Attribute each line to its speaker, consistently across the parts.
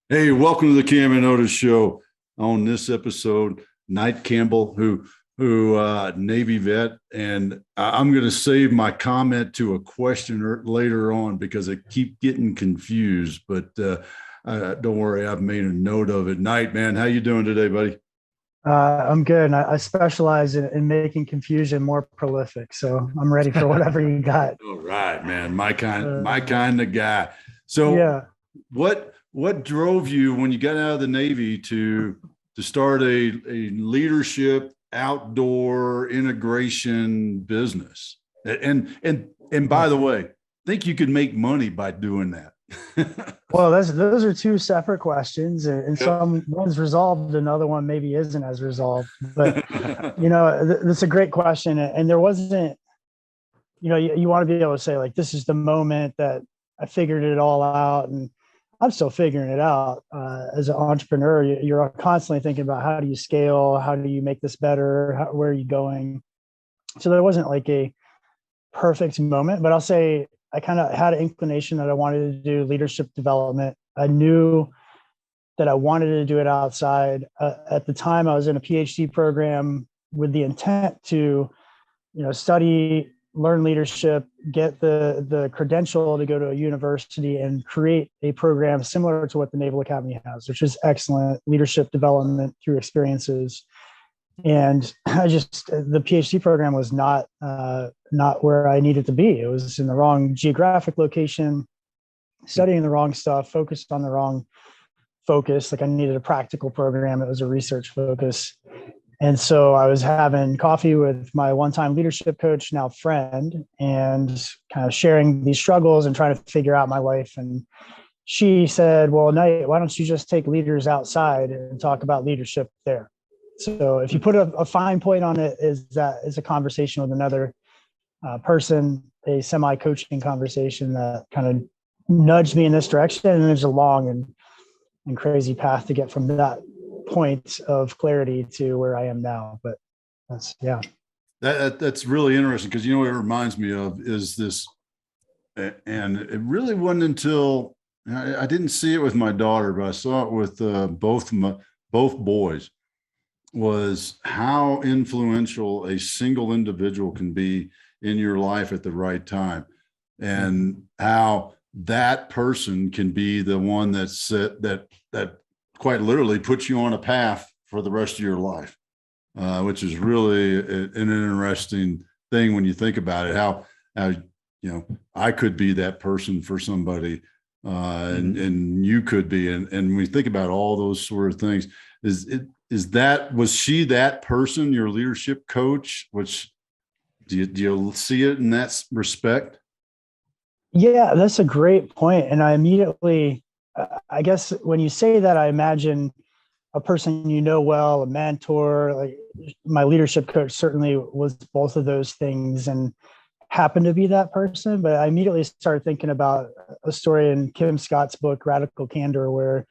Speaker 1: Hey, welcome to the Cam and Otis Show. On this episode, Knight Campbell, who Navy vet, and I'm going to save my comment to a question later on because I keep getting confused. But don't worry, I've made a note of it. Knight, man, how you doing today, buddy?
Speaker 2: I'm good. And I specialize in making confusion more prolific. So I'm ready for whatever you got.
Speaker 1: All right, man, my
Speaker 2: Uh,
Speaker 1: kind of guy. So,
Speaker 2: yeah.
Speaker 1: what drove you when you got out of the Navy to start a leadership outdoor integration business? And by the way, think you could make money by doing that?
Speaker 2: Well, those are two separate questions, and some one's resolved, another one maybe isn't as resolved. But that's a great question, and there wasn't. You want to be able to say like, this is the moment that I figured it all out, and I'm still figuring it out. As an entrepreneur, you're constantly thinking about how do you scale, how do you make this better, where are you going. So there wasn't like a perfect moment, but I'll say I kind of had an inclination that I wanted to do leadership development. I knew that I wanted to do it outside. At the time, I was in a PhD program with the intent to, study, learn leadership, get the credential to go to a university and create a program similar to what the Naval Academy has, which is excellent leadership development through experiences. And the PhD program was not where I needed to be. It was in the wrong geographic location, studying the wrong stuff, focused on the wrong focus. Like I needed a practical program. It was a research focus. And so I was having coffee with my one-time leadership coach, now friend, and kind of sharing these struggles and trying to figure out my life. And she said, well, Knight, why don't you just take leaders outside and talk about leadership there? So if you put a fine point on it, is a conversation with another person, a semi-coaching conversation that kind of nudged me in this direction. And there's a long and crazy path to get from that point of clarity to where I am now. But yeah.
Speaker 1: That's really interesting because what it reminds me of is this, and it really wasn't until I didn't see it with my daughter, but I saw it with both boys. Was how influential a single individual can be in your life at the right time, and how that person can be the one that quite literally puts you on a path for the rest of your life, which is really an interesting thing when you think about it. How I could be that person for somebody, and you could be, and when we think about all those sort of things, was she that person, your leadership coach? Which do you see it in that respect?
Speaker 2: Yeah, that's a great point. And I immediately, I guess when you say that, I imagine a person well, a mentor. Like my leadership coach certainly was both of those things and happened to be that person. But I immediately started thinking about a story in Kim Scott's book, Radical Candor, where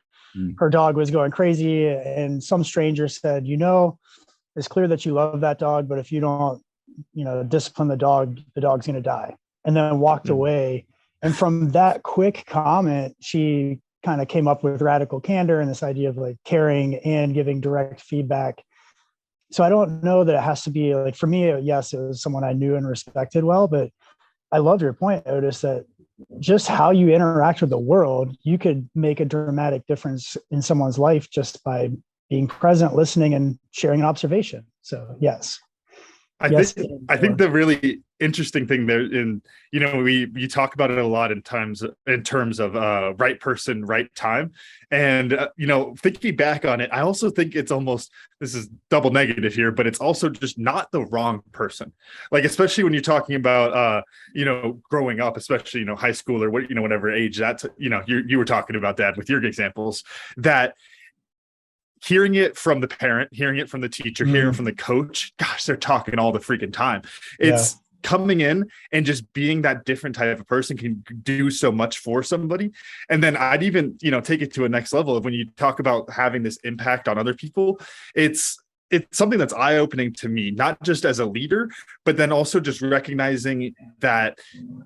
Speaker 2: her dog was going crazy and some stranger said, it's clear that you love that dog, but if you don't, discipline the dog's going to die, and then walked away. And from that quick comment, she kind of came up with radical candor and this idea of like caring and giving direct feedback. So I don't know that it has to be like, for me, yes, it was someone I knew and respected well, but I love your point, Otis, that just how you interact with the world, you could make a dramatic difference in someone's life just by being present, listening, and sharing an observation. So yes.
Speaker 3: I think the really interesting thing there, you talk about it a lot in terms of right person, right time, and thinking back on it, I also think it's almost, this is double negative here, but it's also just not the wrong person. Like especially when you're talking about growing up, especially high school or whatever age that's you were talking about, Dad, with your examples, that hearing it from the parent, hearing it from the teacher, hearing from the coach, gosh, they're talking all the freaking time. It's coming in and just being that different type of person can do so much for somebody. And then I'd even, take it to a next level of when you talk about having this impact on other people, it's something that's eye-opening to me, not just as a leader, but then also just recognizing that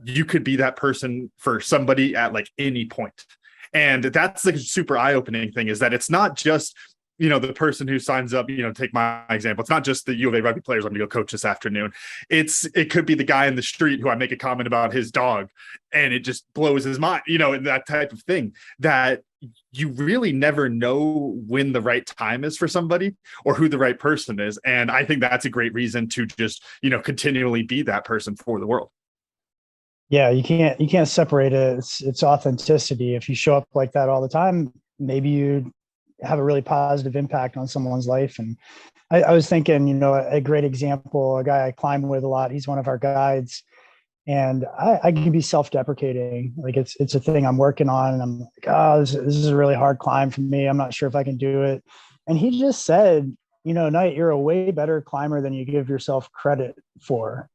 Speaker 3: you could be that person for somebody at like any point. And that's the super eye-opening thing, is that it's not just, the person who signs up, take my example. It's not just the U of A rugby players I'm going to go coach this afternoon. It could be the guy in the street who I make a comment about his dog and it just blows his mind, and that type of thing, that you really never know when the right time is for somebody or who the right person is. And I think that's a great reason to just, continually be that person for the world.
Speaker 2: Yeah, you can't separate it. It's authenticity. If you show up like that all the time, maybe you have a really positive impact on someone's life. And I was thinking, a great example, a guy I climb with a lot, he's one of our guides, and I can be self-deprecating. Like it's a thing I'm working on, and I'm like, oh, this is a really hard climb for me. I'm not sure if I can do it. And he just said, Knight, you're a way better climber than you give yourself credit for.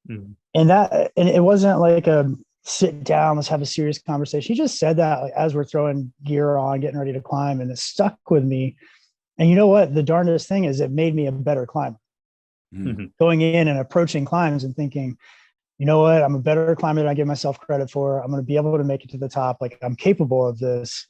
Speaker 2: Mm-hmm. And it wasn't like a sit down, let's have a serious conversation. He just said that like, as we're throwing gear on, getting ready to climb, and it stuck with me. And you know what? The darndest thing is it made me a better climber. Mm-hmm. Going in and approaching climbs and thinking, you know what? I'm a better climber than I give myself credit for. I'm going to be able to make it to the top. Like, I'm capable of this.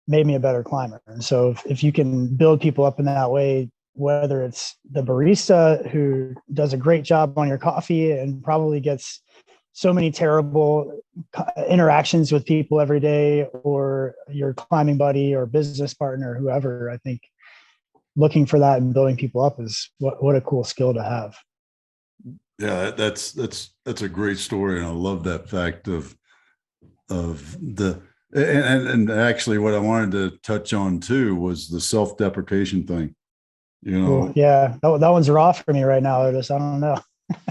Speaker 2: Made me a better climber. And so if you can build people up in that way, whether it's the barista who does a great job on your coffee and probably gets so many terrible interactions with people every day, or your climbing buddy or business partner, whoever, I think looking for that and building people up is what a cool skill to have.
Speaker 1: Yeah, that's a great story. And I love that fact of the, and actually what I wanted to touch on too was the self-deprecation thing.
Speaker 2: Cool. Yeah, that one's raw for me right now, Otis. I don't know.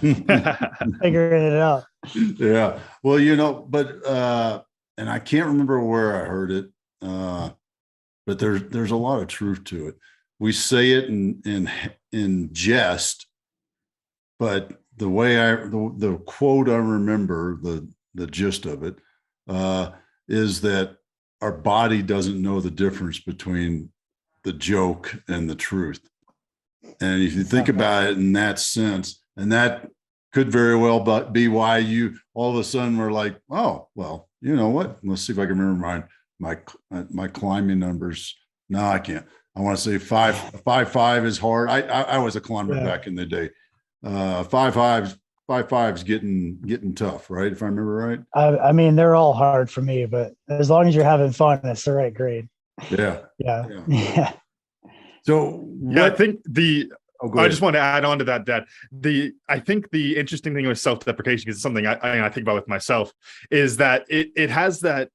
Speaker 2: Figuring it out.
Speaker 1: Yeah. Well, but and I can't remember where I heard it, but there's a lot of truth to it. We say it in jest, but the way the quote I remember, the gist of it, is that our body doesn't know the difference between the joke and the truth. And if you think about it in that sense, and that could very well be why you all of a sudden were like, oh, well, you know what? Let's see if I can remember my climbing numbers. No, I can't. I want to say 5.5 is hard. I was a climber back in the day. 5.5's getting tough, right? If I remember right.
Speaker 2: I mean, they're all hard for me, but as long as you're having fun, it's the right grade.
Speaker 1: Yeah.
Speaker 2: Yeah.
Speaker 1: So
Speaker 3: I think I just want to add on to that, I think the interesting thing with self-deprecation, is something I think about with myself, is that it has that,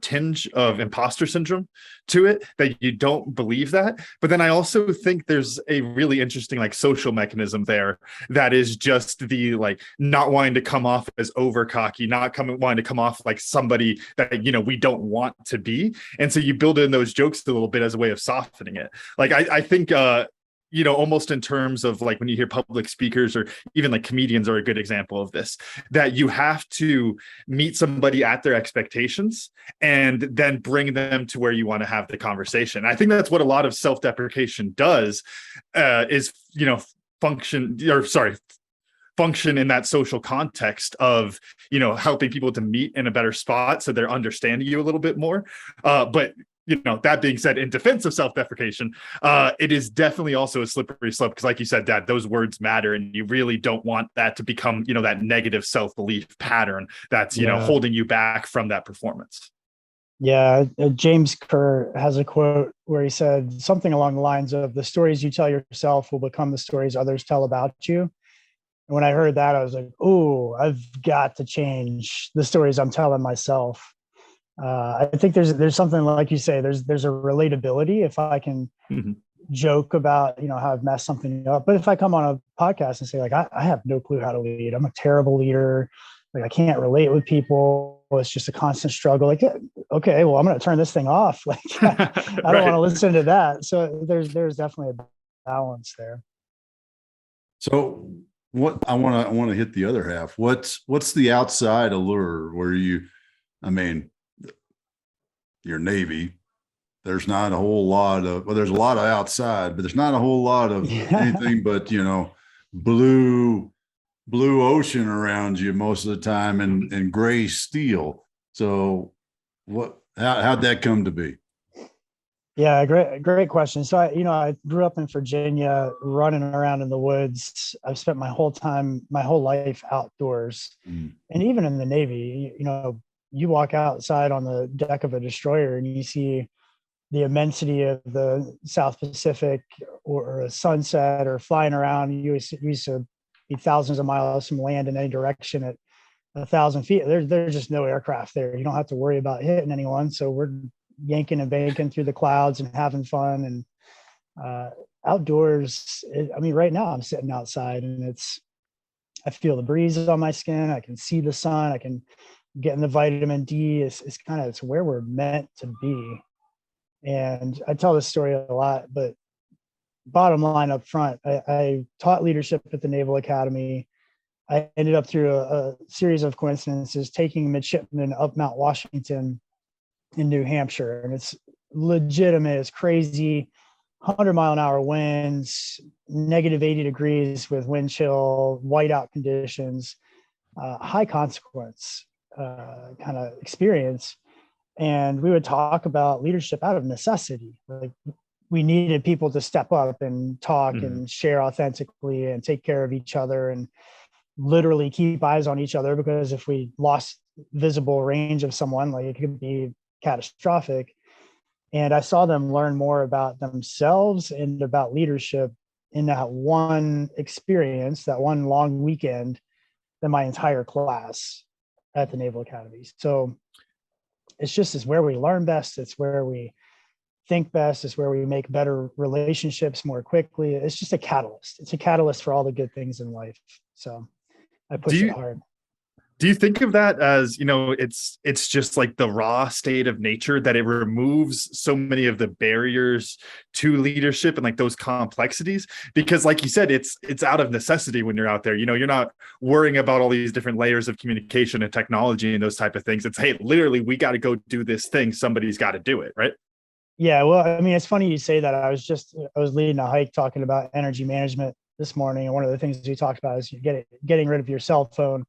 Speaker 3: tinge of imposter syndrome to it, that you don't believe that. But then I also think there's a really interesting social mechanism there that is just the not wanting to come off as over cocky, wanting to come off like somebody that we don't want to be. And so you build in those jokes a little bit as a way of softening it. I think almost in terms of when you hear public speakers or even comedians are a good example of this, that you have to meet somebody at their expectations and then bring them to where you want to have the conversation. I think that's what a lot of self-deprecation does, is, function in that social context of, helping people to meet in a better spot so they're understanding you a little bit more. But that being said, in defense of self-deprecation, it is definitely also a slippery slope, because like you said, Dad, those words matter, and you really don't want that to become, that negative self-belief pattern that's, holding you back from that performance.
Speaker 2: Yeah. James Kerr has a quote where he said something along the lines of, the stories you tell yourself will become the stories others tell about you. And when I heard that, I was like, oh, I've got to change the stories I'm telling myself. I think there's something, like you say, there's a relatability if I can joke about, how I've messed something up. But if I come on a podcast and say I have no clue how to lead, I'm a terrible leader, I can't relate with people, it's just a constant struggle. Okay, well, I'm going to turn this thing off. I don't want to listen to that. So there's definitely a balance there.
Speaker 1: So what I want to hit the other half. What's the outside allure where your Navy, there's not a whole lot of, there's a lot of outside, but there's not a whole lot of anything but, blue ocean around you most of the time, and gray steel. So what How'd that come to be?
Speaker 2: Yeah, great question. So I grew up in Virginia, running around in the woods. I've spent my whole life outdoors, and even in the Navy, you walk outside on the deck of a destroyer and you see the immensity of the South Pacific or a sunset or flying around. You used to be thousands of miles from land in any direction at 1,000 feet. There's just no aircraft there. You don't have to worry about hitting anyone. So we're yanking and banking through the clouds and having fun. And outdoors, right now I'm sitting outside and I feel the breeze on my skin. I can see the sun. I can get in the vitamin D. It's where we're meant to be. And I tell this story a lot, but bottom line up front, I taught leadership at the Naval Academy. I ended up through a series of coincidences taking midshipmen up Mount Washington in New Hampshire. And it's legitimate. It's crazy. 100-mile-an-hour winds, negative 80 degrees with wind chill, whiteout conditions, high consequence kind of experience. And we would talk about leadership out of necessity. Like we needed people to step up and talk and share authentically and take care of each other and literally keep eyes on each other, because if we lost visible range of someone, like it could be catastrophic. And I saw them learn more about themselves and about leadership in that one experience, that one long weekend, than my entire class at the Naval Academy. So it's where we learn best. It's where we think best. It's where we make better relationships more quickly. It's just a catalyst. It's a catalyst for all the good things in life. So I push it hard.
Speaker 3: Do you think of that as, it's just like the raw state of nature, that it removes so many of the barriers to leadership and like those complexities? Because like you said, it's out of necessity when you're out there. You're not worrying about all these different layers of communication and technology and those type of things. It's, hey, literally, we got to go do this thing. Somebody's got to do it, right?
Speaker 2: Yeah, well, it's funny you say that. I was leading a hike talking about energy management this morning, and one of the things we talked about is getting rid of your cell phone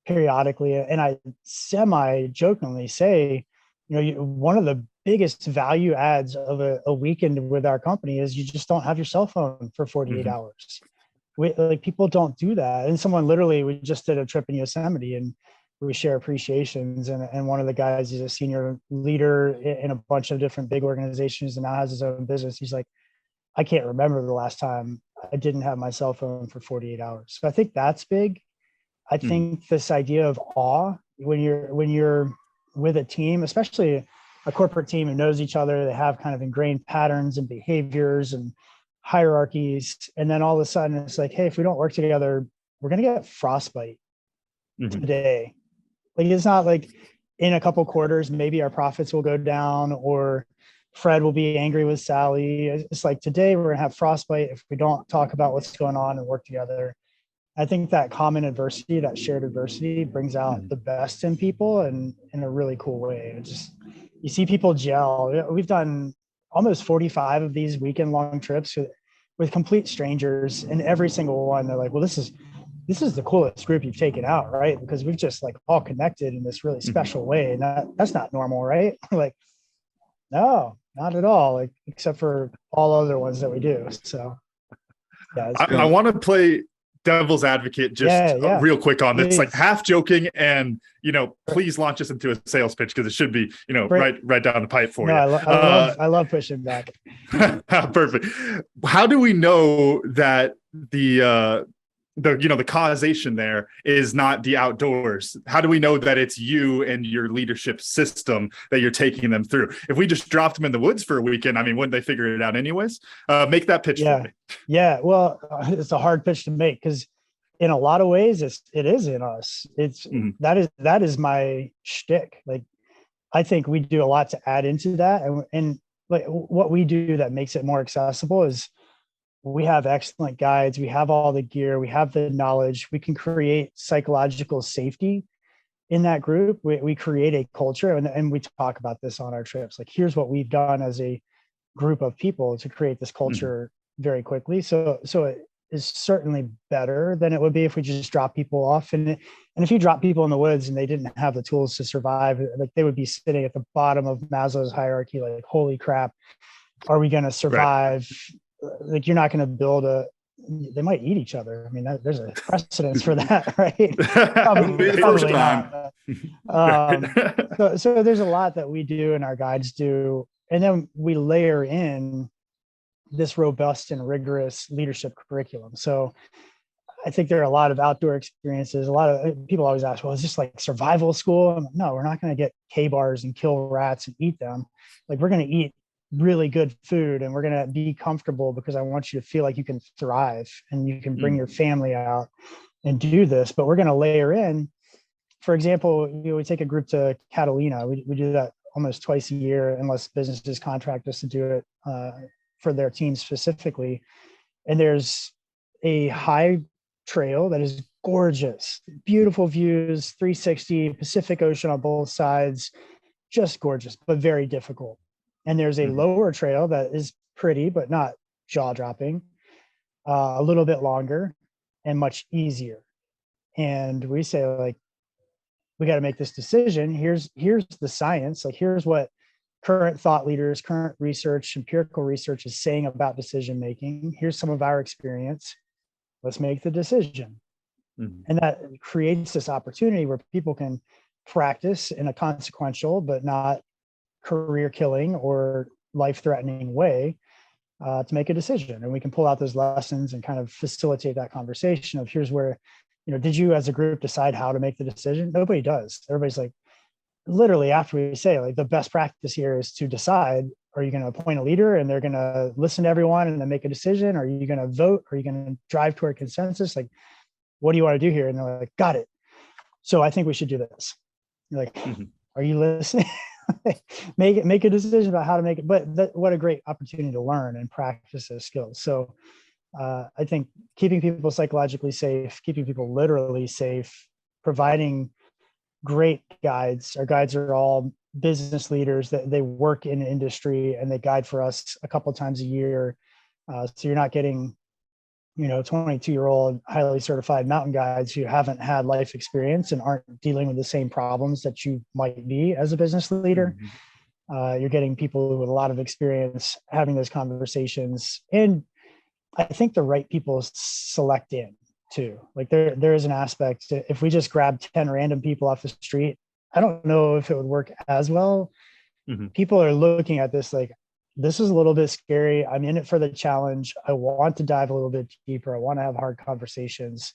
Speaker 2: periodically. And I semi-jokingly say, one of the biggest value adds of a weekend with our company is you just don't have your cell phone for 48 hours. People don't do that. And we just did a trip in Yosemite and we share appreciations. And one of the guys is a senior leader in a bunch of different big organizations and now has his own business. He's like, I can't remember the last time I didn't have my cell phone for 48 hours. So I think that's big. I think this idea of awe, when you're with a team, especially a corporate team who knows each other, they have kind of ingrained patterns and behaviors and hierarchies. And then all of a sudden it's like, hey, if we don't work together, we're going to get frostbite today. Like, it's not like in a couple quarters, maybe our profits will go down or Fred will be angry with Sally. It's like, today we're going to have frostbite if we don't talk about what's going on and work together. I think that common adversity, that shared adversity, brings out the best in people and in a really cool way. You see people gel. We've done almost 45 of these weekend long trips with complete strangers, and every single one, they're like, well, this is the coolest group you've taken out, right? Because we've just like all connected in this really special way. And that's not normal, right? Like, no, not at all. Like, except for all other ones that we do. So yeah,
Speaker 3: I want to play devil's advocate real quick on this, like half joking, and please launch us into a sales pitch, because it should be right down the pipe for you.
Speaker 2: I love pushing back.
Speaker 3: Perfect. How do we know that the causation there is not the outdoors? How do we know that it's you and your leadership system that you're taking them through? If we just dropped them in the woods for a weekend, wouldn't they figure it out anyways? Make that pitch for me.
Speaker 2: Yeah. Well, it's a hard pitch to make, because in a lot of ways it is in us. That is my shtick. Like, I think we do a lot to add into that. And like what we do that makes it more accessible is we have excellent guides. We have all the gear. We have the knowledge. We can create psychological safety in that group. We create a culture, and we talk about this on our trips. Like, here's what we've done as a group of people to create this culture very quickly. So is certainly better than it would be if we just drop people off. And if you drop people in the woods and they didn't have the tools to survive, like they would be sitting at the bottom of Maslow's hierarchy, like, holy crap, are we going to survive? Right. Like, you're not going to build they might eat each other. I mean, there's a precedence for that, right? Probably not. So there's a lot that we do and our guides do. And then we layer in this robust and rigorous leadership curriculum. So I think there are a lot of outdoor experiences. A lot of people always ask, well, is this like survival school? I'm like, no, we're not going to get K-bars and kill rats and eat them. Like, we're going to eat really good food and we're going to be comfortable, because I want you to feel like you can thrive and you can bring your family out and do this. But we're going to layer in, for example, we take a group to Catalina. We do that almost twice a year, unless businesses contract us to do it for their team specifically. And there's a high trail that is gorgeous, beautiful views, 360, Pacific Ocean on both sides, just gorgeous, but very difficult. And there's a lower trail that is pretty, but not jaw-dropping, a little bit longer and much easier. And we say, like, we got to make this decision. Here's the science. Like, here's what current thought leaders, current research, empirical research is saying about decision making. Here's some of our experience. Let's make the decision. And that creates this opportunity where people can practice in a consequential but not career killing or life threatening way to make a decision. And we can pull out those lessons and kind of facilitate that conversation of, here's where, did you as a group decide how to make the decision? Nobody does. Everybody's like, literally after we say, like, the best practice here is to decide, are you going to appoint a leader and they're going to listen to everyone and then make a decision? Are you going to vote? Are you going to drive toward consensus? Like, what do you want to do here? And they're like, got it. So I think we should do this. You're like, are you listening? make a decision about how to make it. But what a great opportunity to learn and practice those skills. So I think keeping people psychologically safe, keeping people literally safe, providing great guides. Our guides are all business leaders that they work in industry and they guide for us a couple of times a year. So you're not getting, 22-year-old highly certified mountain guides who haven't had life experience and aren't dealing with the same problems that you might be as a business leader. You're getting people with a lot of experience having those conversations. And I think the right people select in too. Like, there is an aspect to, if we just grab 10 random people off the street, I don't know if it would work as well. People are looking at this like, this is a little bit scary. I'm in it for the challenge. I want to dive a little bit deeper. I want to have hard conversations.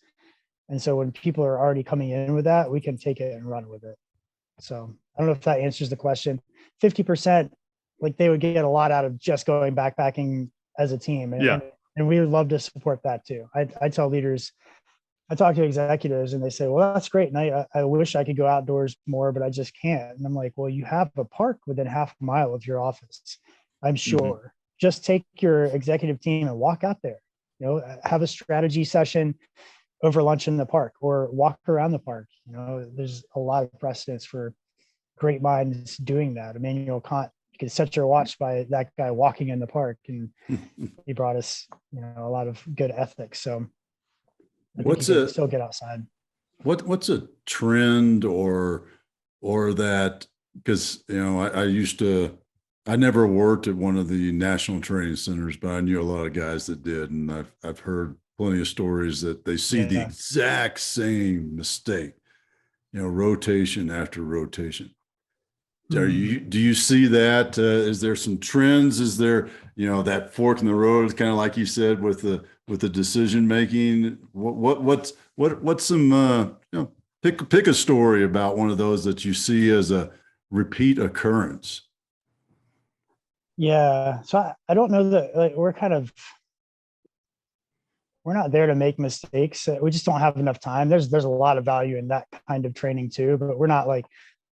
Speaker 2: And so when people are already coming in with that, we can take it and run with it. So I don't know if that answers the question. 50%, like, they would get a lot out of just going backpacking as a team. And we would love to support that too. I tell leaders, I talk to executives and they say, well, that's great. And I wish I could go outdoors more, but I just can't. And I'm like, well, you have a park within half a mile of your office. I'm sure. Just take your executive team and walk out there, have a strategy session over lunch in the park or walk around the park. There's a lot of precedence for great minds doing that. Immanuel Kant, you can set your watch by that guy walking in the park, and he brought us, a lot of good ethics. So I think you can still get outside.
Speaker 1: What's a trend or that, because, I never worked at one of the national training centers, but I knew a lot of guys that did. And I've heard plenty of stories that they see the exact same mistake, rotation after rotation. Do you see that? Is there some trends? Is there, that fork in the road, kind of like you said, with the decision making? What's some, pick a story about one of those that you see as a repeat occurrence.
Speaker 2: Yeah. So I don't know that, like, we're not there to make mistakes. We just don't have enough time. There's a lot of value in that kind of training too, but we're not like,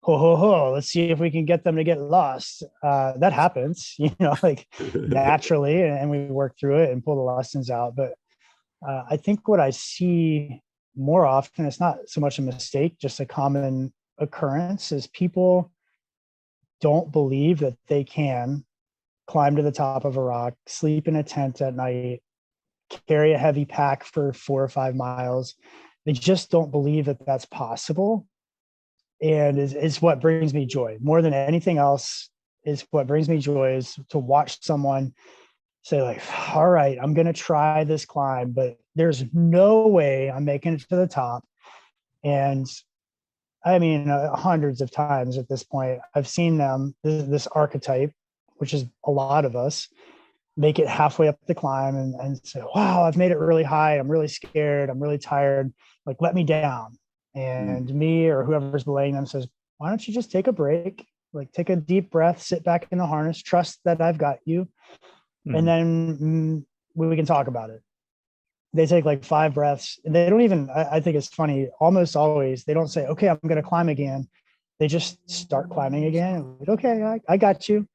Speaker 2: let's see if we can get them to get lost. That happens, like naturally, and we work through it and pull the lessons out. But I think what I see more often, it's not so much a mistake, just a common occurrence, is people don't believe that they can climb to the top of a rock, sleep in a tent at night, carry a heavy pack for 4 or 5 miles. They just don't believe that that's possible. And is what brings me joy more than anything else. Is what brings me joy is to watch someone say like, all right, I'm going to try this climb, but there's no way I'm making it to the top. And I mean, hundreds of times at this point, I've seen them, this archetype, which is a lot of us, make it halfway up the climb and say, wow, I've made it really high. I'm really scared. I'm really tired. Like, let me down. And me or whoever's belaying them says, why don't you just take a break? Like, take a deep breath, sit back in the harness, trust that I've got you. And then we can talk about it. They take like 5 breaths. And they don't even, I think it's funny, almost always, they don't say, okay, I'm going to climb again. They just start climbing again. Like, okay, I got you.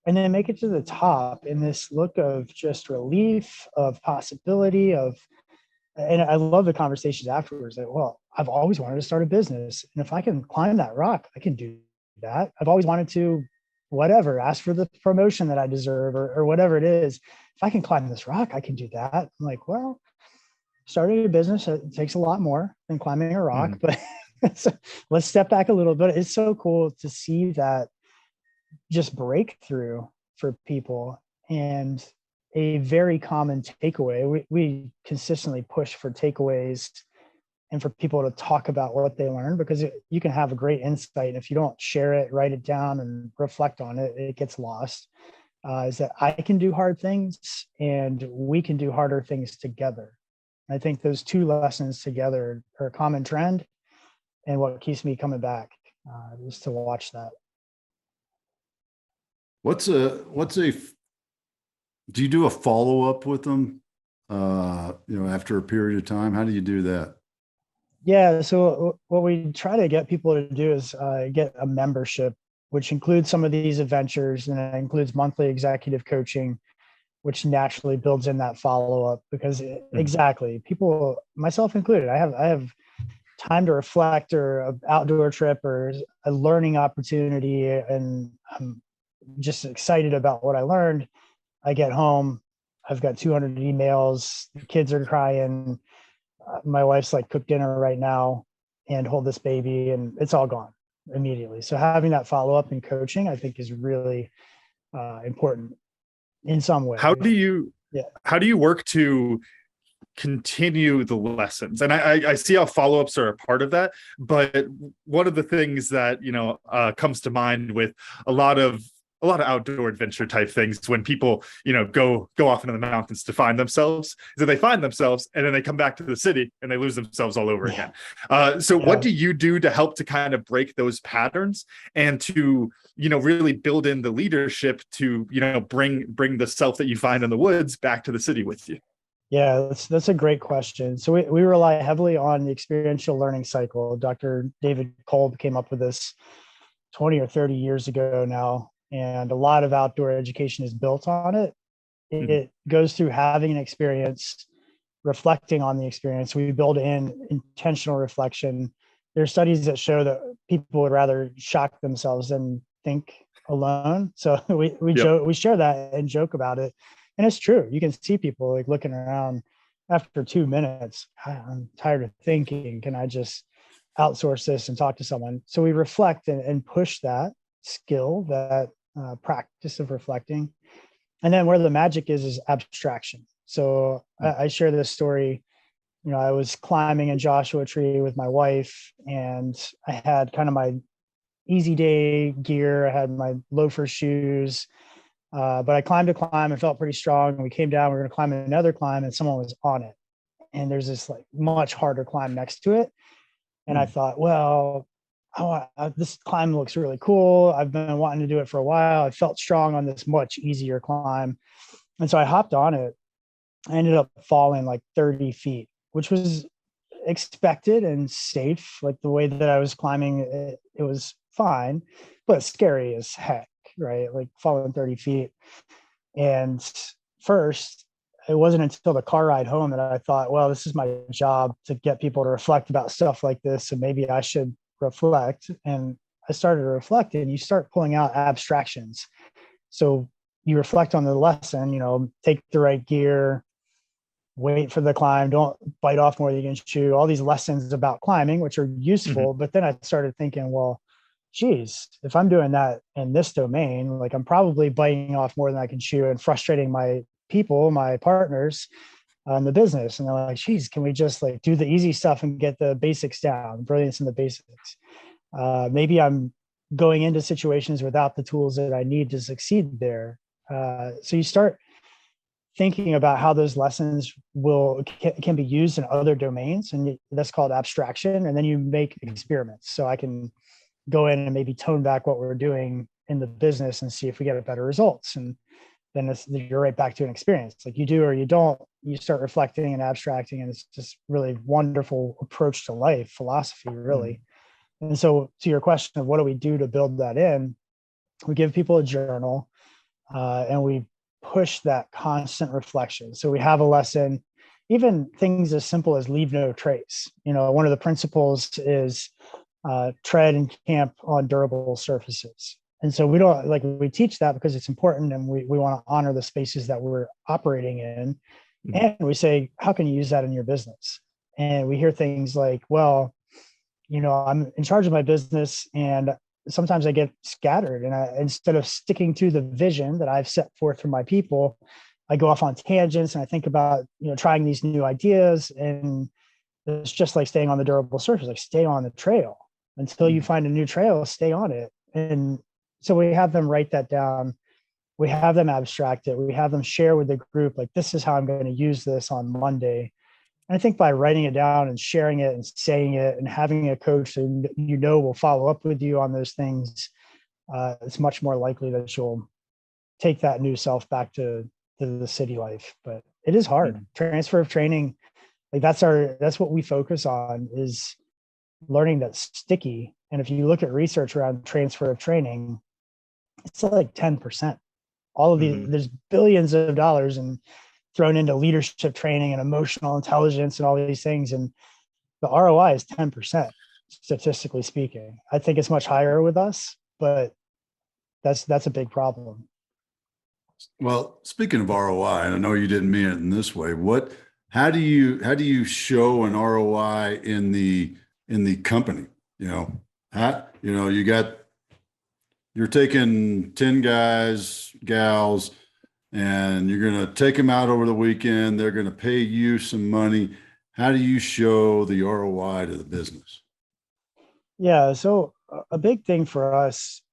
Speaker 2: And then make it to the top in this look of just relief, of possibility, and I love the conversations afterwards. Like, well, I've always wanted to start a business. And if I can climb that rock, I can do that. I've always wanted to, whatever, ask for the promotion that I deserve or whatever it is. If I can climb this rock, I can do that. I'm like, well, starting a business, it takes a lot more than climbing a rock, but so let's step back a little bit. It's so cool to see that just breakthrough for people. And a very common takeaway, we consistently push for takeaways and for people to talk about what they learned, because you can have a great insight. And if you don't share it, write it down and reflect on it, it gets lost. Is that I can do hard things and we can do harder things together. I think those 2 lessons together are a common trend, and what keeps me coming back is to watch that.
Speaker 1: Do you do a follow-up with them, after a period of time? How do you do that?
Speaker 2: Yeah. So what we try to get people to do is get a membership, which includes some of these adventures, and it includes monthly executive coaching, which naturally builds in that follow-up, because exactly, people, myself included, I have time to reflect, or an outdoor trip or a learning opportunity, and I'm just excited about what I learned. I get home, I've got 200 emails, the kids are crying, my wife's like, cook dinner right now and hold this baby, and it's all gone immediately. So having that follow-up and coaching, I think, is really important in some way.
Speaker 3: How do you work to continue the lessons? And I see how follow-ups are a part of that, but one of the things that comes to mind with a lot of outdoor adventure type things, when people go off into the mountains to find themselves, is that they find themselves and then they come back to the city and they lose themselves all over again. What do you do to help to kind of break those patterns and to really build in the leadership to bring the self that you find in the woods back to the city with you?
Speaker 2: Yeah, that's a great question. So we rely heavily on the experiential learning cycle. Dr. David Kolb came up with this 20 or 30 years ago now, and a lot of outdoor education is built on it. It goes through having an experience, reflecting on the experience. We build in intentional reflection. There are studies that show that people would rather shock themselves than think alone. So we share that and joke about it. And it's true. You can see people like looking around after 2 minutes. I'm tired of thinking. Can I just outsource this and talk to someone? So we reflect and push that skill, that practice of reflecting. And then where the magic is abstraction. So I share this story. I was climbing in Joshua Tree with my wife, and I had kind of my easy day gear. I had my loafer shoes. But I climbed a climb and felt pretty strong. And we came down, we were going to climb another climb, and someone was on it. And there's this like much harder climb next to it. And I thought, well, this climb looks really cool. I've been wanting to do it for a while. I felt strong on this much easier climb. And so I hopped on it. I ended up falling like 30 feet, which was expected and safe. Like the way that I was climbing, it was fine, but scary as heck. Right? Like falling 30 feet. And first, it wasn't until the car ride home that I thought, well, this is my job to get people to reflect about stuff like this. And maybe I should reflect. And I started to reflect, and you start pulling out abstractions. So you reflect on the lesson, take the right gear, wait for the climb, don't bite off more than you can chew, all these lessons about climbing, which are useful. But then I started thinking, well, geez, if I'm doing that in this domain, like I'm probably biting off more than I can chew and frustrating my people, my partners in the business. And they're like, geez, can we just like do the easy stuff and get the basics down, brilliance in the basics? Maybe I'm going into situations without the tools that I need to succeed there. So you start thinking about how those lessons can be used in other domains, and that's called abstraction. And then you make experiments. So I can go in and maybe tone back what we're doing in the business and see if we get better results. And then you're right back to an experience. Like you do or you don't, you start reflecting and abstracting, and it's just really wonderful approach to life, philosophy, really. And so to your question of what do we do to build that in, we give people a journal and we push that constant reflection. So we have a lesson, even things as simple as leave no trace. You know, one of the principles is tread and camp on durable surfaces. And so we teach that because it's important, and we want to honor the spaces that we're operating in. And we say, how can you use that in your business? And we hear things like, well, you know, I'm in charge of my business and sometimes I get scattered, and instead of sticking to the vision that I've set forth for my people, I go off on tangents and I think about, you know, trying these new ideas. And it's just like staying on the durable surface, like stay on the trail until you find a new trail, stay on it. And so we have them write that down. We have them abstract it. We have them share with the group, like, this is how I'm going to use this on Monday. And I think by writing it down and sharing it and saying it and having a coach who you know will follow up with you on those things, it's much more likely that you'll take that new self back to the city life. But it is hard. Transfer of training, like that's what we focus on, is learning that's sticky. And if you look at research around transfer of training, it's like 10%. All of these, there's billions of dollars and thrown into leadership training and emotional intelligence and all these things. And the ROI is 10%, statistically speaking. I think it's much higher with us, but that's a big problem.
Speaker 1: Well, speaking of ROI, and I know you didn't mean it in this way, how do you show an ROI in the company? You're taking 10 guys, gals, and you're going to take them out over the weekend. They're going to pay you some money. How do you show the ROI to the business?
Speaker 2: Yeah. So a big thing for us,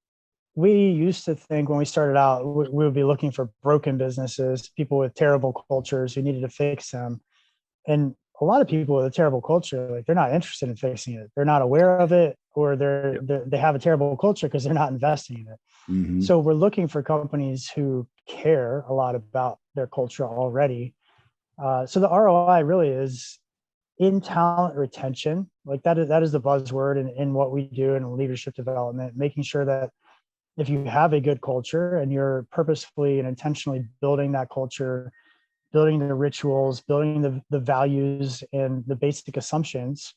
Speaker 2: we used to think when we started out, we would be looking for broken businesses, people with terrible cultures who needed to fix them. And a lot of people with a terrible culture, like, they're not interested in fixing it. They're not aware of it, or they have a terrible culture because they're not investing in it.
Speaker 1: Mm-hmm.
Speaker 2: So we're looking for companies who care a lot about their culture already. So the ROI really is in talent retention. Like that is the buzzword in what we do in leadership development, making sure that if you have a good culture and you're purposefully and intentionally building that culture, building the rituals, building the values and the basic assumptions,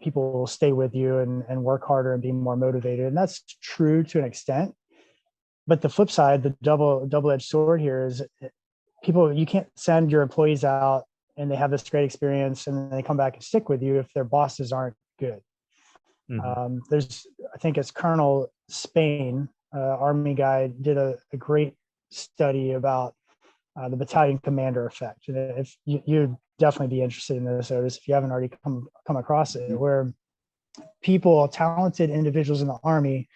Speaker 2: people will stay with you and work harder and be more motivated. And that's true to an extent. But the flip side, the double-edged sword here is you can't send your employees out and they have this great experience and then they come back and stick with you if their bosses aren't good. I think it's Colonel Spain, Army guy, did a great study about the battalion commander effect. And if you'd definitely be interested in this, Otis, if you haven't already come across it, where talented individuals in the Army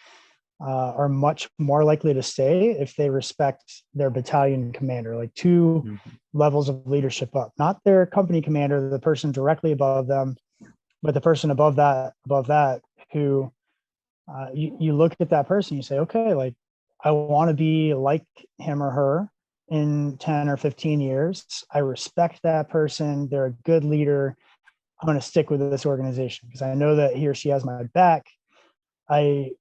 Speaker 2: are much more likely to stay if they respect their battalion commander, like two levels of leadership up, not their company commander, the person directly above them, but the person above that who you look at that person, you say, okay, like, I want to be like him or her in 10 or 15 years. I respect that person. They're a good leader. I'm going to stick with this organization because I know that he or she has my back. I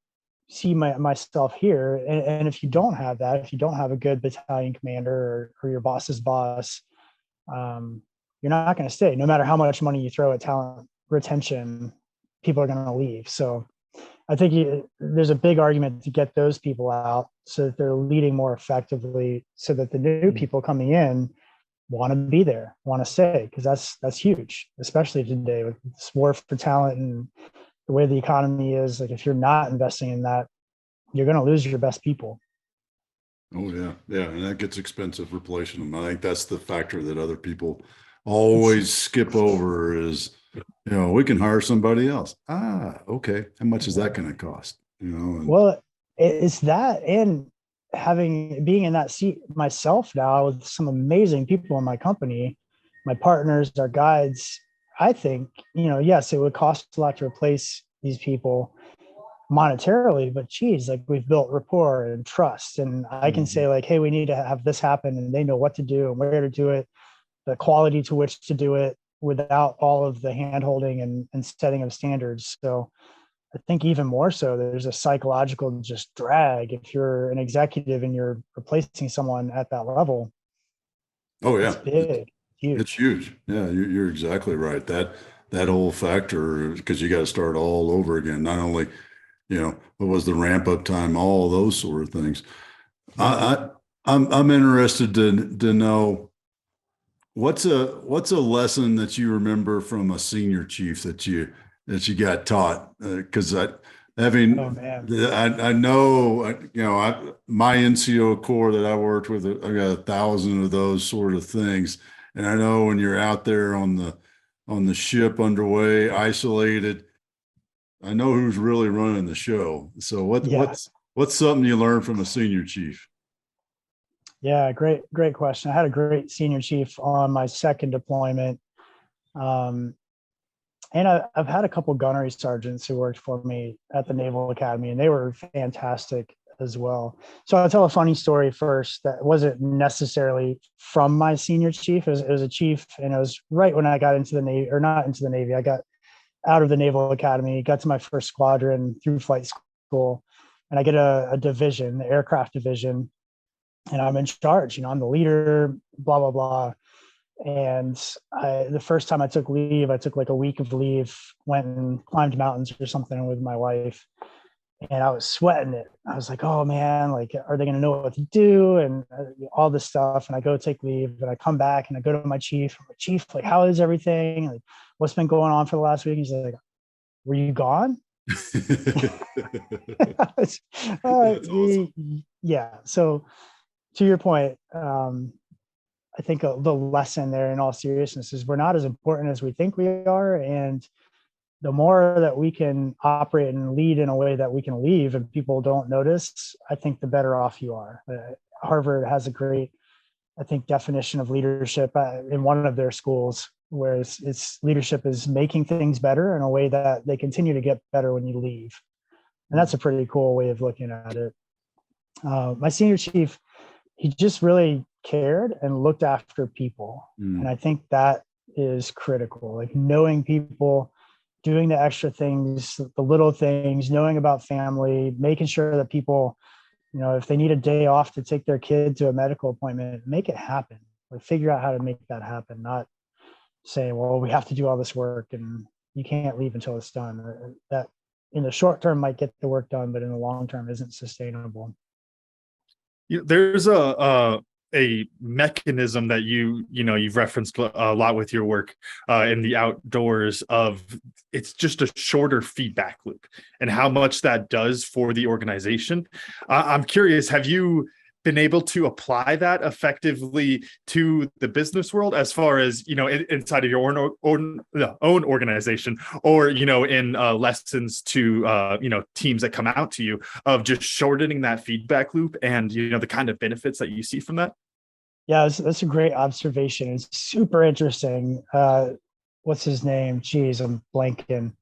Speaker 2: see myself here. And if you don't have that, if you don't have a good battalion commander or your boss's boss, you're not going to stay. No matter how much money you throw at talent retention, people are going to leave. So I think there's a big argument to get those people out so that they're leading more effectively, so that the new people coming in want to be there, want to stay, because that's huge, especially today with this war for talent and the way the economy is. Like if you're not investing in that, you're going to lose your best people.
Speaker 1: Oh yeah. Yeah. And that gets expensive replacing them. I think that's the factor that other people always skip over is, we can hire somebody else. Okay. How much is that going to cost?
Speaker 2: Well, it's that, and being in that seat myself now with some amazing people in my company, my partners, our guides. I think, yes, it would cost a lot to replace these people monetarily, but geez, like we've built rapport and trust, and I can say like, hey, we need to have this happen, and they know what to do and where to do it, the quality to which to do it without all of the hand holding and setting of standards. So I think even more so, there's a psychological just drag if you're an executive and you're replacing someone at that level.
Speaker 1: Oh yeah.
Speaker 2: It's big, huge.
Speaker 1: It's huge. Yeah, you're exactly right. That whole factor, because you got to start all over again. Not only, what was the ramp up time, all those sort of things. I'm interested to know what's a lesson that you remember from a senior chief that you got taught, because I know, my NCO Corps that I worked with, I got 1,000 of those sort of things. And I know when you're out there on the ship underway, isolated, I know who's really running the show. So what's something you learned from a senior chief?
Speaker 2: Yeah, great question. I had a great senior chief on my second deployment. And I've had a couple gunnery sergeants who worked for me at the Naval Academy, and they were fantastic as well. So I'll tell a funny story first that wasn't necessarily from my senior chief. It was a chief, and it was right when I got into the Navy, or not into the Navy. I got out of the Naval Academy, got to my first squadron through flight school, and I get a division, the aircraft division, and I'm in charge. I'm the leader, blah, blah, blah. And the first time I took leave, I took like a week of leave, went and climbed mountains or something with my wife, and I was sweating it. I was like, oh man, like, are they going to know what to do? And all this stuff. And I go take leave, and I come back and I go to my chief. I'm like, chief, like, how is everything? Like, what's been going on for the last week? He's like, were you gone? Yeah. So to your point, I think the lesson there in all seriousness is we're not as important as we think we are. And the more that we can operate and lead in a way that we can leave and people don't notice, I think the better off you are. Harvard has a great, I think, definition of leadership in one of their schools, where it's leadership is making things better in a way that they continue to get better when you leave. And that's a pretty cool way of looking at it. My senior chief, he just really cared and looked after people. And I think that is critical, like knowing people, doing the extra things, the little things, knowing about family, making sure that people, if they need a day off to take their kid to a medical appointment, make it happen. Like figure out how to make that happen, not saying, well, we have to do all this work and you can't leave until it's done. That in the short term might get the work done, but in the long term isn't sustainable.
Speaker 3: There's a mechanism that you've referenced a lot with your work in the outdoors of, it's just a shorter feedback loop and how much that does for the organization. I'm curious, have you been able to apply that effectively to the business world, as far as inside of your own organization, or in lessons to teams that come out to you, of just shortening that feedback loop and the kind of benefits that you see from that?
Speaker 2: Yeah, that's a great observation. It's super interesting. What's his name? Geez, I'm blanking.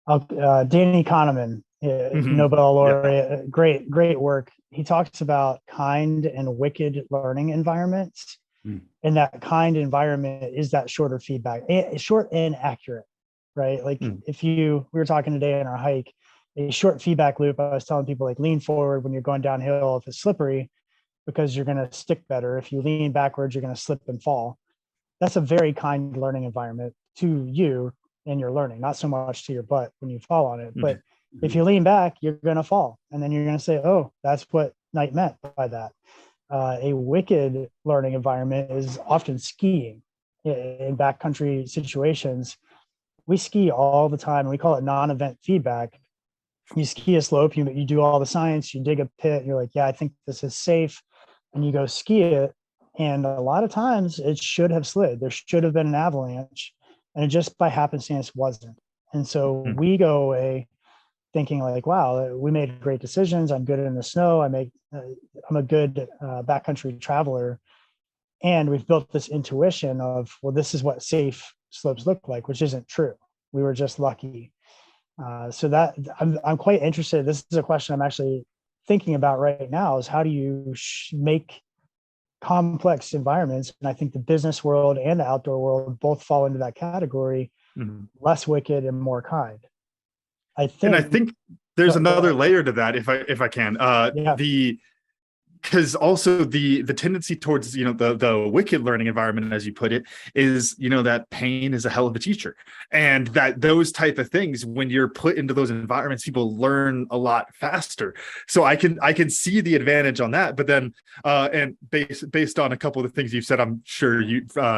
Speaker 2: Danny Kahneman, Nobel laureate, great work. He talks about kind and wicked learning environments. And that kind environment is that shorter feedback, short and accurate, right? Like we were talking today in our hike, a short feedback loop. I was telling people, like, lean forward when you're going downhill if it's slippery, because you're going to stick better. If you lean backwards, you're going to slip and fall. That's a very kind learning environment to you and your learning, not so much to your butt when you fall on it. But if you lean back, you're going to fall. And then you're going to say, oh, that's what Knight meant by that. A wicked learning environment is often skiing. In backcountry situations, we ski all the time. We call it non-event feedback. You ski a slope, you do all the science, you dig a pit, you're like, yeah, I think this is safe. And you go ski it. And a lot of times it should have slid. There should have been an avalanche. And it just by happenstance wasn't. And so we go away thinking like, wow, we made great decisions. I'm good in the snow. I'm a good backcountry traveler. And we've built this intuition of, well, this is what safe slopes look like, which isn't true. We were just lucky. So that I'm quite interested. This is a question I'm actually thinking about right now, is how do you make complex environments? And I think the business world and the outdoor world both fall into that category, less wicked and more kind. I think
Speaker 3: there's another layer to that, if I can. Because also the tendency towards, you know, the wicked learning environment, as you put it, is, you know, that pain is a hell of a teacher, and that those type of things, when you're put into those environments, people learn a lot faster. So I can see the advantage on that. But then and based on a couple of the things you've said, I'm sure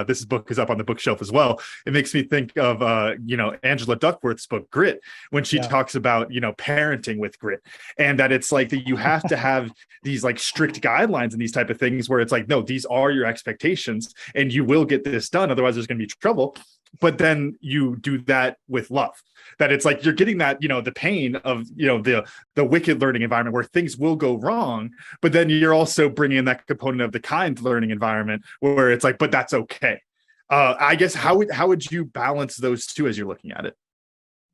Speaker 3: this book is up on the bookshelf as well. It makes me think of you know, Angela Duckworth's book Grit, when she talks about, you know, parenting with grit, and that it's like that you have to have these like strict guidelines and these type of things where it's like, no, these are your expectations and you will get this done, otherwise there's going to be trouble. But then you do that with love, that it's like you're getting that, you know, the pain of, you know, the wicked learning environment where things will go wrong, but then you're also bringing in that component of the kind learning environment where it's like, but that's okay. I guess how would you balance those two as you're looking at it?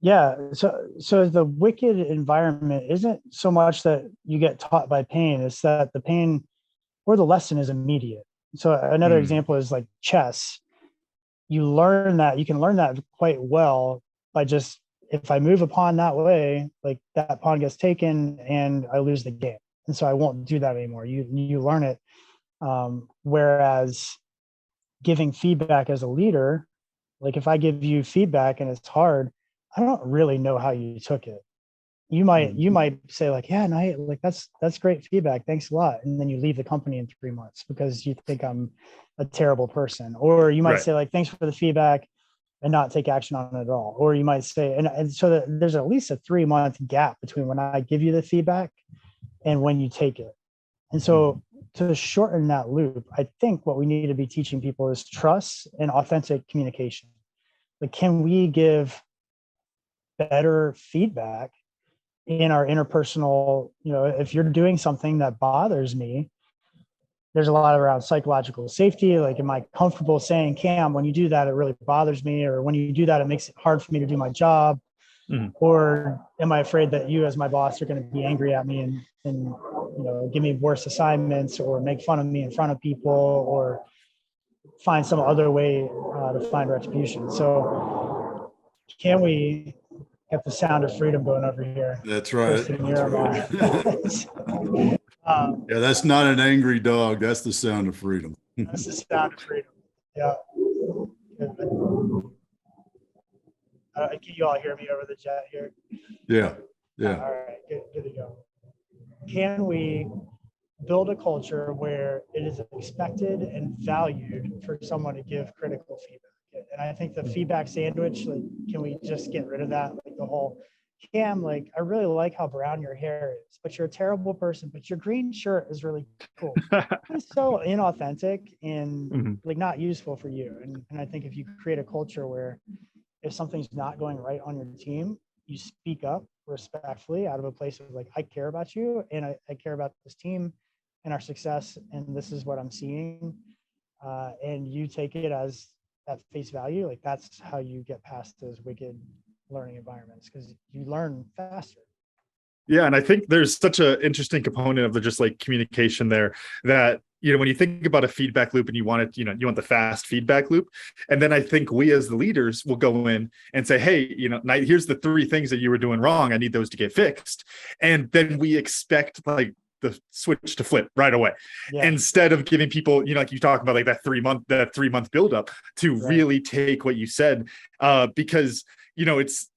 Speaker 2: Yeah. So the wicked environment isn't so much that you get taught by pain, it's that the pain or the lesson is immediate. So another example is like chess. You can learn that quite well by just, if I move a pawn that way, like that pawn gets taken and I lose the game. And so I won't do that anymore. You learn it. Whereas giving feedback as a leader, like if I give you feedback and it's hard, I don't really know how you took it. You might say like, yeah, no, like that's great feedback, thanks a lot, and then you leave the company in 3 months because you think I'm a terrible person. Or you might say like, thanks for the feedback, and not take action on it at all. Or you might say, and so there's at least a 3-month gap between when I give you the feedback and when you take it. And so to shorten that loop, I think what we need to be teaching people is trust and authentic communication. Like, can we give better feedback in our interpersonal, you know, if you're doing something that bothers me, there's a lot around psychological safety. Like, am I comfortable saying, Cam, when you do that, it really bothers me, or when you do that, it makes it hard for me to do my job? Or am I afraid that you as my boss are going to be angry at me and you know, give me worse assignments or make fun of me in front of people or find some other way to find retribution? So can we get the sound of freedom going over here?
Speaker 1: That's right.
Speaker 2: That's right.
Speaker 1: Yeah, that's not an angry dog. That's the sound of freedom.
Speaker 2: That's the sound of freedom. Yeah. Can you all hear me over the chat here?
Speaker 1: Yeah.
Speaker 2: All right, good to go. Can we build a culture where it is expected and valued for someone to give critical feedback? And I think the feedback sandwich, like, can we just get rid of that? Like the whole, Cam, like, I really like how brown your hair is, but you're a terrible person, but your green shirt is really cool. It's so inauthentic and like not useful for you. And I think if you create a culture where if something's not going right on your team, you speak up respectfully out of a place of like, I care about you and I care about this team and our success, and this is what I'm seeing. And you take it as at face value. Like, that's how you get past those wicked learning environments, because you learn faster.
Speaker 3: Yeah, and I think there's such an interesting component of the just like communication there, that, you know, when you think about a feedback loop and you want it, you know, you want the fast feedback loop. And then I think we as the leaders will go in and say, hey, you know, here's the 3 things that you were doing wrong. I need those to get fixed. And then we expect like the switch to flip right away, instead of giving people, you know, like you talk about like that 3-month buildup to really take what you said, because, you know, it's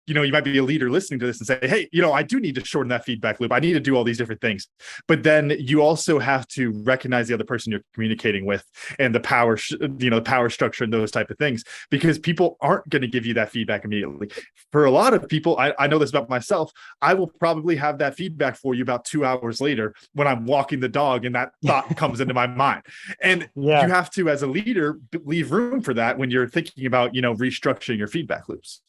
Speaker 3: you might be a leader listening to this and say, hey, I do need to shorten that feedback loop. I need to do all these different things. But then you also have to recognize the other person you're communicating with and the power, the power structure and those type of things, because people aren't going to give you that feedback immediately. For a lot of people, I know this about myself, I will probably have that feedback for you about 2 hours later when I'm walking the dog and that thought comes into my mind. And you have to, as a leader, leave room for that when you're thinking about, restructuring your feedback loops.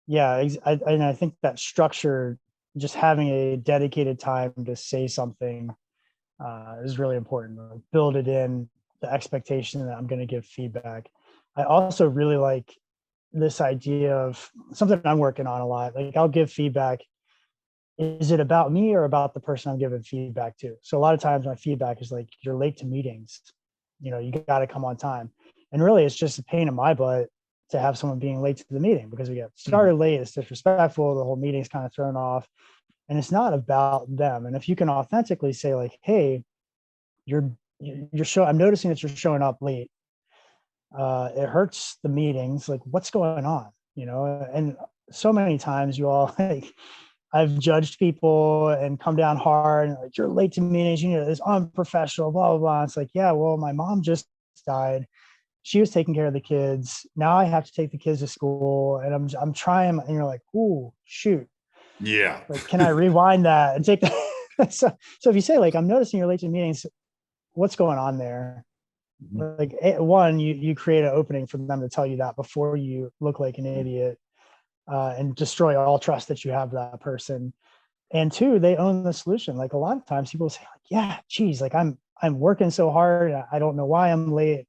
Speaker 2: Yeah, and I think that structure, just having a dedicated time to say something is really important. Build it in, the expectation that I'm going to give feedback. I also really like this idea of something I'm working on a lot. Like, I'll give feedback. Is it about me or about the person I'm giving feedback to? So a lot of times my feedback is like, you're late to meetings. You got to come on time. And really, it's just a pain in my butt to have someone being late to the meeting, because we get started late. It's disrespectful. The whole meeting's kind of thrown off, and it's not about them. And if you can authentically say, like, hey, I'm noticing that you're showing up late. It hurts the meetings. Like, what's going on? And so many times you all, like, I've judged people and come down hard and like, you're late to meetings, it's unprofessional, blah, blah, blah. It's like, yeah, well, my mom just died. She was taking care of the kids. Now I have to take the kids to school, and I'm trying, and you're like, ooh, shoot.
Speaker 1: Yeah.
Speaker 2: Like, can I rewind that and take that? So if you say, like, I'm noticing you're late to meetings, what's going on there? Like, one, you create an opening for them to tell you that before you look like an idiot and destroy all trust that you have for that person. And two, they own the solution. Like, a lot of times people say, like, yeah, geez, like I'm working so hard. I don't know why I'm late.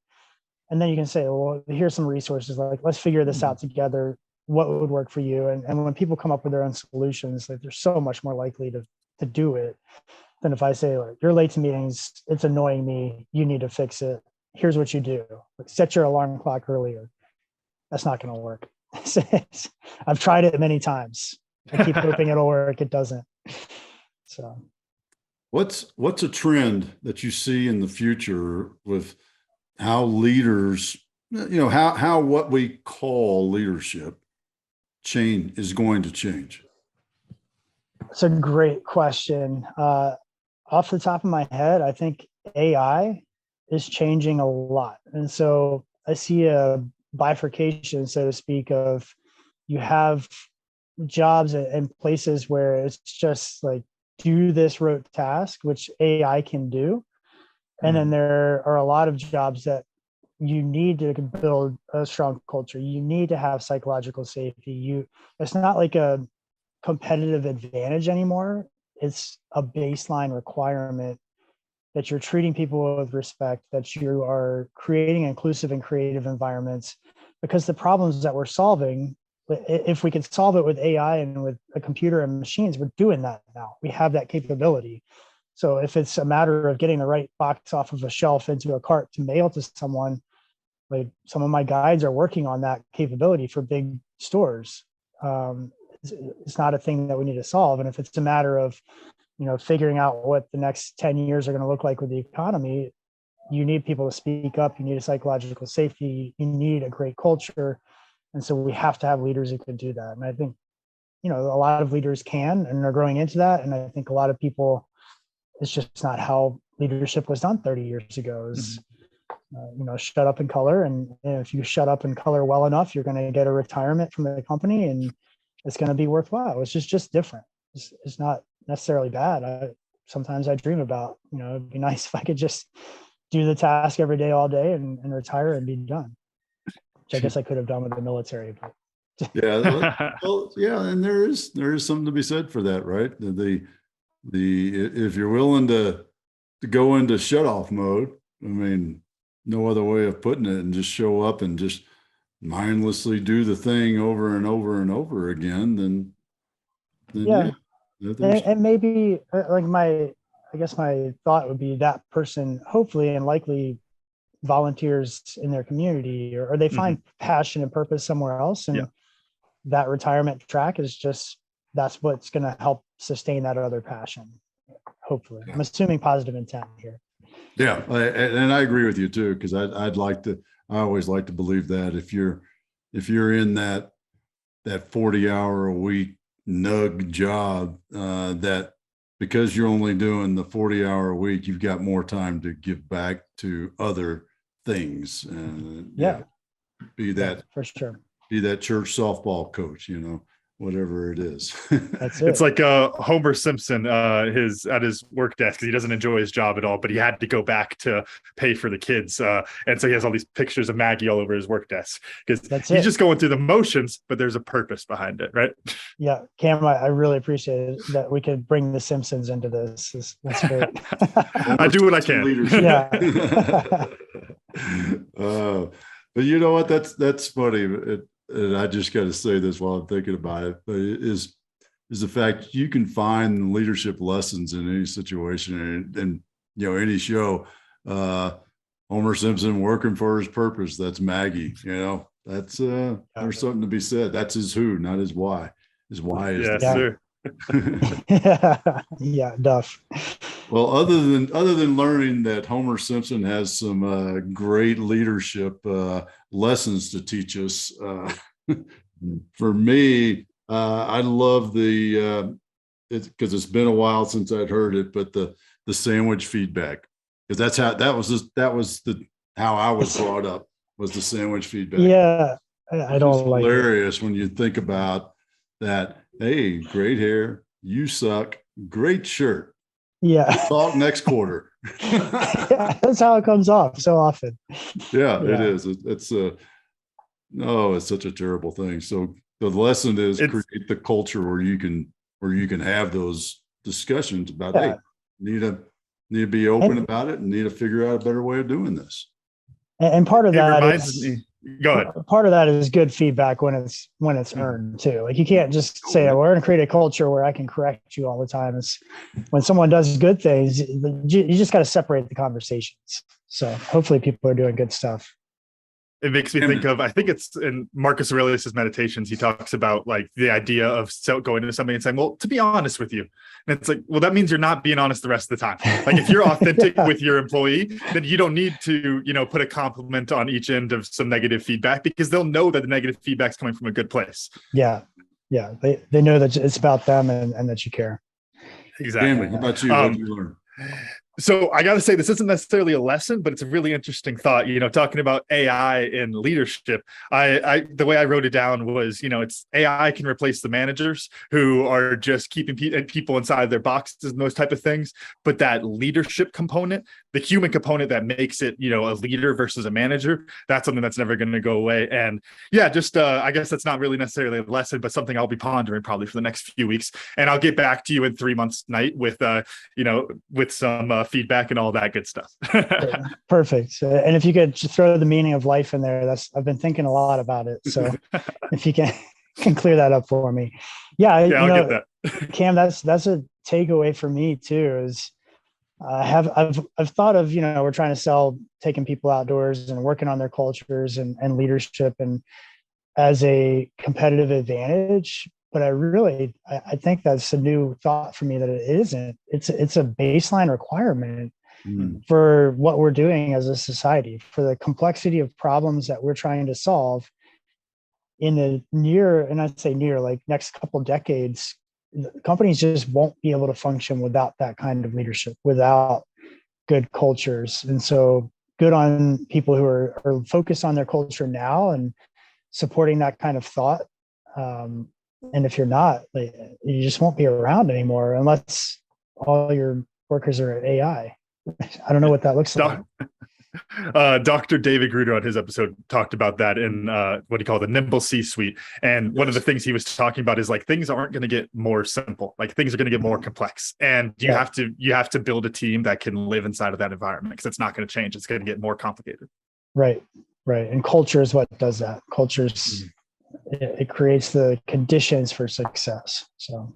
Speaker 2: And then you can say, well, here's some resources. Like, let's figure this out together. What would work for you? And when people come up with their own solutions, like, they're so much more likely to do it than if I say, like, you're late to meetings, it's annoying me, you need to fix it. Here's what you do. Like, set your alarm clock earlier. That's not going to work. I've tried it many times. I keep hoping it'll work. It doesn't. So
Speaker 1: what's a trend that you see in the future with how leaders, how what we call leadership is going to change?
Speaker 2: It's a great question. Off the top of my head, I think AI is changing a lot. And so I see a bifurcation, so to speak, of you have jobs and places where it's just like, do this rote task, which AI can do. And then there are a lot of jobs that you need to build a strong culture. You need to have psychological safety. It's not like a competitive advantage anymore. It's a baseline requirement that you're treating people with respect, that you are creating inclusive and creative environments, because the problems that we're solving, if we could solve it with AI and with a computer and machines, we're doing that now. We have that capability. So if it's a matter of getting the right box off of a shelf into a cart to mail to someone, like, some of my guides are working on that capability for big stores. It's not a thing that we need to solve. And if it's a matter of, figuring out what the next 10 years are going to look like with the economy, you need people to speak up. You need a psychological safety. You need a great culture. And so we have to have leaders who can do that. And I think, a lot of leaders can and are growing into that. And I think a lot of people, it's just not how leadership was done 30 years ago. Is shut up and color. And if you shut up and color well enough, you're going to get a retirement from the company, and it's going to be worthwhile. It's just different. It's not necessarily bad. Sometimes I dream about, it'd be nice if I could just do the task every day, all day, and retire and be done, which I guess I could have done with the military. But
Speaker 1: Yeah. Well, yeah. And there is something to be said for that, right? If you're willing to go into shut off mode, I mean, no other way of putting it, and just show up and just mindlessly do the thing over and over and over again, then
Speaker 2: yeah. And maybe like I guess my thought would be that person hopefully and likely volunteers in their community, or they find passion and purpose somewhere else. And that retirement track is just, that's what's going to help sustain that other passion. Hopefully. I'm assuming positive intent here.
Speaker 1: Yeah. And I agree with you too, because I always like to believe that if you're in that that 40-hour-a-week nug job, that because you're only doing the 40-hour-a-week, you've got more time to give back to other things. Be that
Speaker 2: for sure.
Speaker 1: Be that church softball coach, whatever it is.
Speaker 2: That's it.
Speaker 3: It's like Homer Simpson, at his work desk. He doesn't enjoy his job at all, but he had to go back to pay for the kids, and so he has all these pictures of Maggie all over his work desk because he's just going through the motions, but there's a purpose behind it, right?
Speaker 2: Yeah, Cam, I really appreciate it that we could bring the Simpsons into this. That's great.
Speaker 3: I do what I can.
Speaker 2: Yeah.
Speaker 1: But you know what? That's funny. And I just got to say this while I'm thinking about it, but it is the fact you can find leadership lessons in any situation and any show. Homer Simpson working for his purpose. That's Maggie. That's there's something to be said. That's his who, not his why. His why is
Speaker 3: sir.
Speaker 2: Yeah, Duff.
Speaker 1: Well, other than learning that Homer Simpson has some great leadership lessons to teach us, for me, I love because it's been a while since I'd heard it, but the sandwich feedback, because that's how how I was brought up, was the sandwich feedback.
Speaker 2: Yeah, I don't like
Speaker 1: hilarious when you think about that. Hey, great hair, you suck, great shirt.
Speaker 2: Yeah.
Speaker 1: Talk next quarter.
Speaker 2: Yeah, that's how it comes off so often.
Speaker 1: Yeah. It is. It's such a terrible thing. So the lesson is create the culture where you can have those discussions about, hey, need to be open about it and need to figure out a better way of doing this.
Speaker 2: And part of that
Speaker 3: go ahead.
Speaker 2: Part of that is good feedback when it's earned too. Like you can't just say, we're going to create a culture where I can correct you all the time. It's when someone does good things, you just got to separate the conversations. So hopefully people are doing good stuff.
Speaker 3: It makes me think of, I think it's in Marcus Aurelius's Meditations. He talks about like the idea of going to somebody and saying, well, to be honest with you. And it's like, well, that means you're not being honest the rest of the time. Like if you're authentic with your employee, then you don't need to, put a compliment on each end of some negative feedback, because they'll know that the negative feedback is coming from a good place.
Speaker 2: Yeah. Yeah. They know that it's about them and that you care.
Speaker 3: Exactly.
Speaker 1: Cameron, how about you? What did you learn?
Speaker 3: So I got to say, this isn't necessarily a lesson, but it's a really interesting thought, talking about AI in leadership. The way I wrote it down was, it's AI can replace the managers who are just keeping people inside their boxes and those type of things. But that leadership component, the human component that makes it, a leader versus a manager, that's something that's never going to go away. And yeah, just I guess that's not really necessarily a lesson, but something I'll be pondering probably for the next few weeks. And I'll get back to you in 3 months night with, with some feedback and all that good stuff.
Speaker 2: Perfect. And if you could just throw the meaning of life in there, I've been thinking a lot about it. So if you can clear that up for me. Yeah,
Speaker 3: I'll get that.
Speaker 2: Cam, that's a takeaway for me too, is I've thought of, we're trying to sell taking people outdoors and working on their cultures and leadership and as a competitive advantage. But I think that's a new thought for me, that it isn't. It's a baseline requirement for what we're doing as a society, for the complexity of problems that we're trying to solve in the and I'd say like next couple of decades. Companies just won't be able to function without that kind of leadership, without good cultures. And so good on people who are focused on their culture now and supporting that kind of thought. And if you're not, you just won't be around anymore unless all your workers are at AI. I don't know what that looks like.
Speaker 3: Dr. David Gruder on his episode talked about that in what he called the nimble C-suite. And one of the things he was talking about is like, things aren't going to get more simple. Like things are going to get more complex. And you have to build a team that can live inside of that environment, because it's not going to change. It's going to get more complicated.
Speaker 2: Right. And culture is what does that. Culture's it creates the conditions for success. So,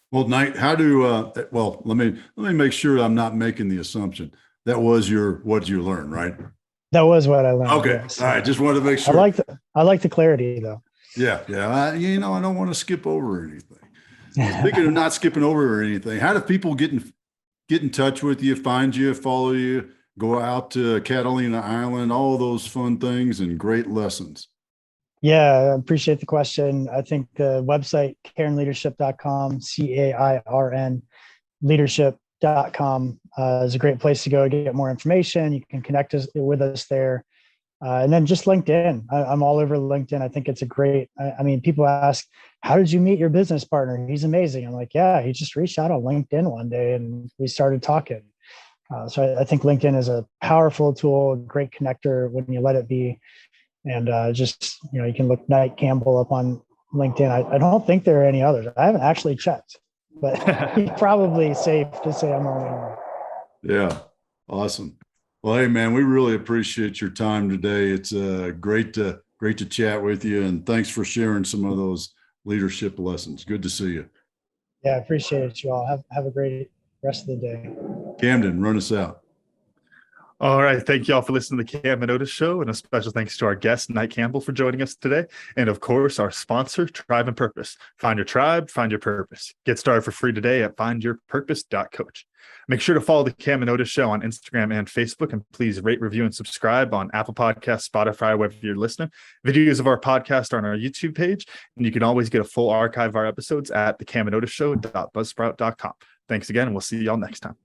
Speaker 1: well, Knight, how do let me make sure I'm not making the assumption that was what you learned, right?
Speaker 2: That was what I learned.
Speaker 1: Okay,
Speaker 2: yes.
Speaker 1: all right. Just wanted to make sure.
Speaker 2: I like the clarity though.
Speaker 1: Yeah. I don't want to skip over anything. Speaking of not skipping over anything, how do people get in touch with you, find you, follow you, go out to Catalina Island, all those fun things and great lessons?
Speaker 2: Yeah, I appreciate the question. I think the website, cairnleadership.com, CAIRN leadership.com is a great place to go to get more information. You can connect with us there. And then just LinkedIn. I'm all over LinkedIn. I think it's a great, I mean, people ask, how did you meet your business partner? He's amazing. I'm like, yeah, he just reached out on LinkedIn one day and we started talking. So I think LinkedIn is a powerful tool, a great connector when you let it be. And just, you can look Knight Campbell up on LinkedIn. I don't think there are any others. I haven't actually checked, but it's probably safe to say I'm the only one.
Speaker 1: Yeah. Awesome. Well, hey man, we really appreciate your time today. It's great to chat with you, and thanks for sharing some of those leadership lessons. Good to see you.
Speaker 2: Yeah, I appreciate it, you all. Have a great rest of the day.
Speaker 1: Camden, run us out.
Speaker 3: All right. Thank you all for listening to the Cam and Otis Show. And a special thanks to our guest, Knight Campbell, for joining us today. And of course, our sponsor, Tribe and Purpose. Find your tribe, find your purpose. Get started for free today at findyourpurpose.coach. Make sure to follow the Cam and Otis Show on Instagram and Facebook. And please rate, review, and subscribe on Apple Podcasts, Spotify, wherever you're listening. Videos of our podcast are on our YouTube page. And you can always get a full archive of our episodes at thecamandotishow.buzzsprout.com. Thanks again, and we'll see y'all next time.